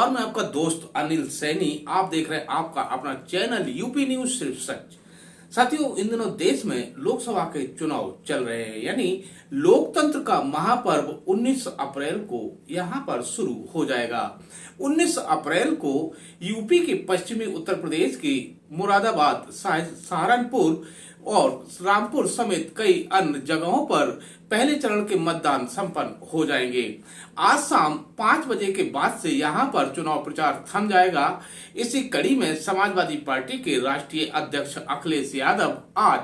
नमस्कार, मैं आपका दोस्त अनिल सैनी। आप देख रहे हैं आपका अपना चैनल यूपी न्यूज सिर्फ सच। साथियों, इन दिनों देश में लोकसभा के चुनाव चल रहे हैं, यानी लोकतंत्र का महापर्व 19 अप्रैल को यहाँ पर शुरू हो जाएगा। 19 अप्रैल को यूपी के पश्चिमी उत्तर प्रदेश की मुरादाबाद, सहारनपुर और रामपुर समेत कई अन्य जगहों पर पहले चरण के मतदान संपन्न हो जाएंगे। आज शाम 5 बजे के बाद से यहां पर चुनाव प्रचार थम जाएगा। इसी कड़ी में समाजवादी पार्टी के राष्ट्रीय अध्यक्ष अखिलेश यादव आज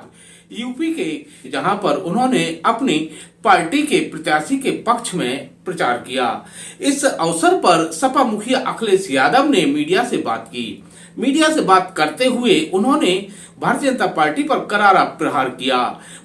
यूपी के जहां पर उन्होंने अपनी पार्टी के प्रत्याशी के पक्ष में प्रचार किया। इस अवसर पर सपा मुखिया अखिलेश यादव ने मीडिया से बात की। मीडिया से बात करते हुए उन्होंने भारतीय जनता पार्टी पर करारा प्रहार किया।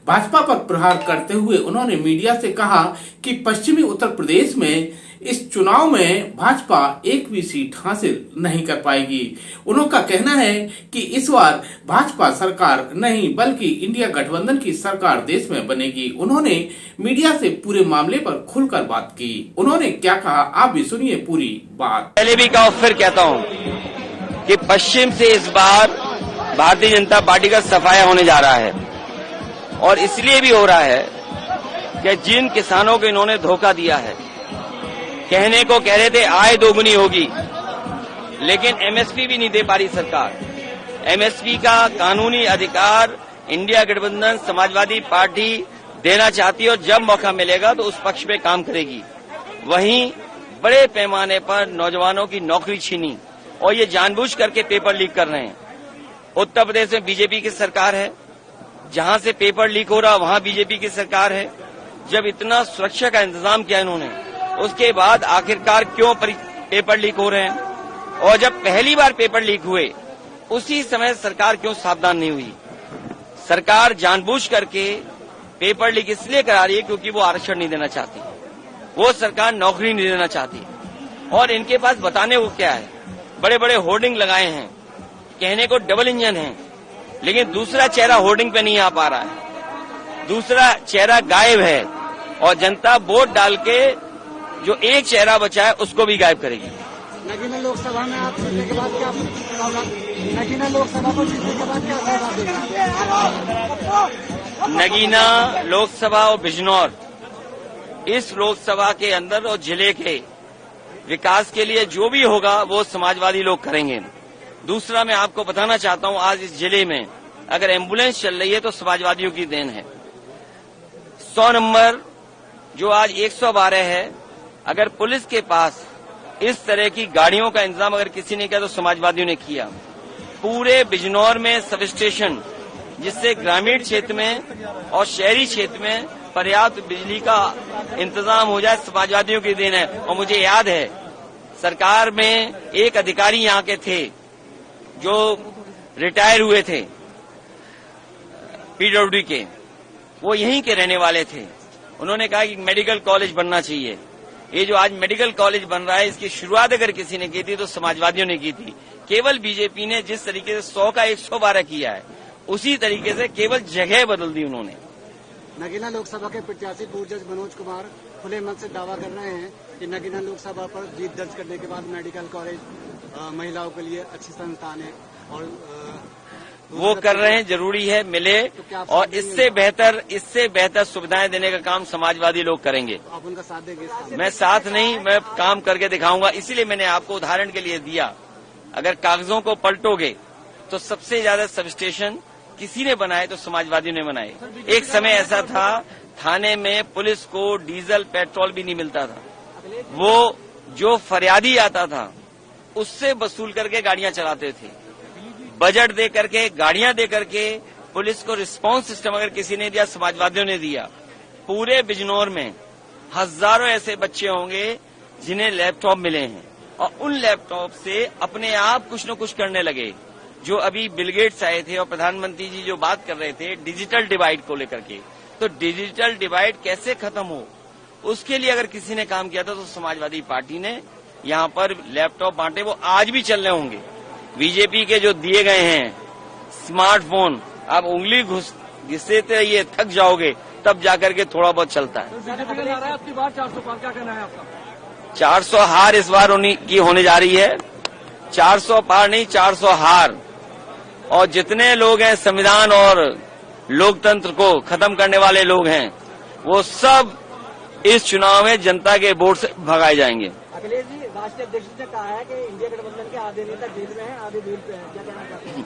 भाजपा पर प्रहार करते हुए उन्होंने मीडिया से कहा कि पश्चिमी उत्तर प्रदेश में इस चुनाव में भाजपा एक भी सीट हासिल नहीं कर पाएगी। उनका कहना है कि इस बार भाजपा सरकार नहीं बल्कि इंडिया गठबंधन की सरकार देश में बनेगी। उन्होंने मीडिया से पूरे मामले पर खुलकर बात की। उन्होंने क्या कहा, आप भी सुनिए पूरी बात। पहले भी कहा, फिर कहता हूँ कि पश्चिम से इस बार भारतीय जनता पार्टी का सफाया होने जा रहा है, और इसलिए भी हो रहा है कि जिन किसानों को इन्होंने धोखा दिया है, कहने को कह रहे थे आय दोगुनी होगी, लेकिन एमएसपी भी नहीं दे पा रही सरकार। एमएसपी का कानूनी अधिकार इंडिया गठबंधन समाजवादी पार्टी देना चाहती है, और जब मौका मिलेगा तो उस पक्ष में काम करेगी। वहीं बड़े पैमाने पर नौजवानों की नौकरी छीनी, और ये जानबूझ करके पेपर लीक कर रहे हैं। उत्तर प्रदेश में बीजेपी की सरकार है, जहां से पेपर लीक हो रहा वहां बीजेपी की सरकार है। जब इतना सुरक्षा का इंतजाम किया इन्होंने, उसके बाद आखिरकार क्यों पेपर लीक हो रहे हैं? और जब पहली बार पेपर लीक हुए उसी समय सरकार क्यों सावधान नहीं हुई? सरकार जानबूझ करके पेपर लीक इसलिए करा रही है क्योंकि वो आरक्षण नहीं देना चाहती, वो सरकार नौकरी नहीं देना चाहती। और इनके पास बताने को क्या है? बड़े बड़े होर्डिंग लगाए हैं, कहने को डबल इंजन है, लेकिन दूसरा चेहरा होर्डिंग पे नहीं आ पा रहा है, दूसरा चेहरा गायब है, और जनता वोट डाल के जो एक चेहरा बचा है उसको भी गायब करेगी। नगीना लोकसभा में आप जीतने के बाद क्या नगीना लोकसभा को जीतने के बाद क्या देगा? नगीना लोकसभा और बिजनौर, इस लोकसभा के अंदर और जिले के विकास के लिए जो भी होगा वो समाजवादी लोग करेंगे। दूसरा, मैं आपको बताना चाहता हूं, आज इस जिले में अगर एम्बुलेंस चल रही है तो समाजवादियों की देन है। 100 नंबर जो आज 112 है, अगर पुलिस के पास इस तरह की गाड़ियों का इंतजाम अगर किसी ने किया तो समाजवादियों ने किया। पूरे बिजनौर में सब स्टेशन, जिससे ग्रामीण क्षेत्र में और शहरी क्षेत्र में पर्याप्त बिजली का इंतजाम हो जाए, समाजवादियों की देन है। और मुझे याद है सरकार में एक अधिकारी यहाँ के थे जो रिटायर हुए थे पीडब्ल्यूडी के, वो यहीं के रहने वाले थे। उन्होंने कहा कि मेडिकल कॉलेज बनना चाहिए। ये जो आज मेडिकल कॉलेज बन रहा है, इसकी शुरुआत अगर किसी ने की थी तो समाजवादियों ने की थी। केवल बीजेपी ने जिस तरीके से 100 का 112 किया है, उसी तरीके से केवल जगह बदल दी उन्होंने। नगीना लोकसभा के प्रत्याशी पूर्व जज मनोज कुमार खुले मन से दावा कर रहे हैं कि नगीना लोकसभा पर जीत दर्ज करने के बाद मेडिकल कॉलेज महिलाओं के लिए अच्छी संस्थान है, और वो कर रहे हैं, जरूरी है मिले, तो और इससे बेहतर सुविधाएं देने का काम समाजवादी लोग करेंगे। आप उनका साथ देंगे? मैं साथ नहीं, मैं काम करके दिखाऊंगा। इसीलिए मैंने आपको उदाहरण के लिए दिया। अगर कागजों को पलटोगे तो सबसे ज्यादा सब स्टेशन किसी ने बनाए तो समाजवादियों ने बनाए। एक समय ऐसा था, थाने में पुलिस को डीजल पेट्रोल भी नहीं मिलता था। वो जो फरियादी आता था उससे वसूल करके गाड़ियां चलाते थे। बजट दे करके, गाड़ियां दे करके पुलिस को रिस्पांस सिस्टम अगर किसी ने दिया, समाजवादियों ने दिया। पूरे बिजनौर में हजारों ऐसे बच्चे होंगे जिन्हें लैपटॉप मिले हैं, और उन लैपटॉप से अपने आप कुछ न कुछ करने लगे। जो अभी बिल गेट्स आए थे और प्रधानमंत्री जी जो बात कर रहे थे डिजिटल डिवाइड को लेकर के, तो डिजिटल डिवाइड कैसे खत्म हो, उसके लिए अगर किसी ने काम किया था तो समाजवादी पार्टी ने यहाँ पर लैपटॉप बांटे। वो आज भी चल रहे होंगे। बीजेपी के जो दिए गए हैं स्मार्टफोन, आप उंगली घिसते रहिए, थक जाओगे, तब जाकर के थोड़ा बहुत चलता है। आपकी बात 400 पार, क्या कहना है आपका? 400 हार इस बार की होने जा रही है। 400 पार नहीं, 400 हार। और जितने लोग हैं संविधान और लोकतंत्र को खत्म करने वाले लोग हैं, वो सब इस चुनाव में जनता के वोट से भगाए जाएंगे। अखिलेश जी, राष्ट्रीय अध्यक्ष ने कहा है कि इंडिया गठबंधन के आधे नेता जेल में हैं, आधे बेल पे हैं, क्या कहना चाहते हैं?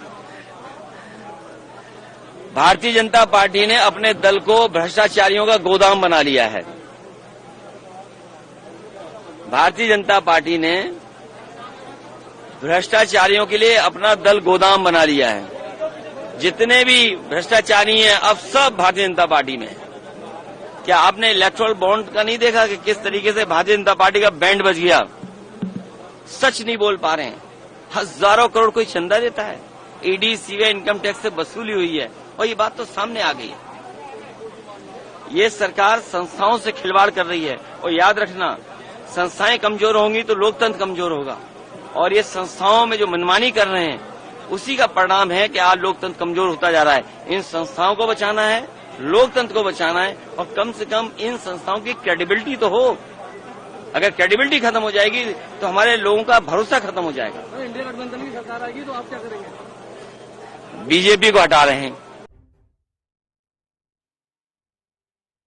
भारतीय जनता पार्टी ने अपने दल को भ्रष्टाचारियों का गोदाम बना लिया है। भारतीय जनता पार्टी ने भ्रष्टाचारियों के लिए अपना दल गोदाम बना लिया है। जितने भी भ्रष्टाचारी हैं अब सब भारतीय जनता पार्टी में हैं। क्या आपने इलेक्टोरल बॉन्ड का नहीं देखा कि किस तरीके से भारतीय जनता पार्टी का बैंड बज गया? सच नहीं बोल पा रहे हैं। हजारों करोड़ कोई चंदा देता है, ईडी सीबीआई इनकम टैक्स से वसूली हुई है और ये बात तो सामने आ गई है। ये सरकार संस्थाओं से खिलवाड़ कर रही है और याद रखना, संस्थाएं कमजोर होंगी तो लोकतंत्र कमजोर होगा। और ये संस्थाओं में जो मनमानी कर रहे हैं उसी का परिणाम है कि आज लोकतंत्र कमजोर होता जा रहा है। इन संस्थाओं को बचाना है, लोकतंत्र को बचाना है और कम से कम इन संस्थाओं की क्रेडिबिलिटी तो हो। अगर क्रेडिबिलिटी खत्म हो जाएगी तो हमारे लोगों का भरोसा खत्म हो जाएगा। इंडिया गठबंधन की सरकार आएगी तो आप क्या करेंगे? बीजेपी को हटा रहे हैं।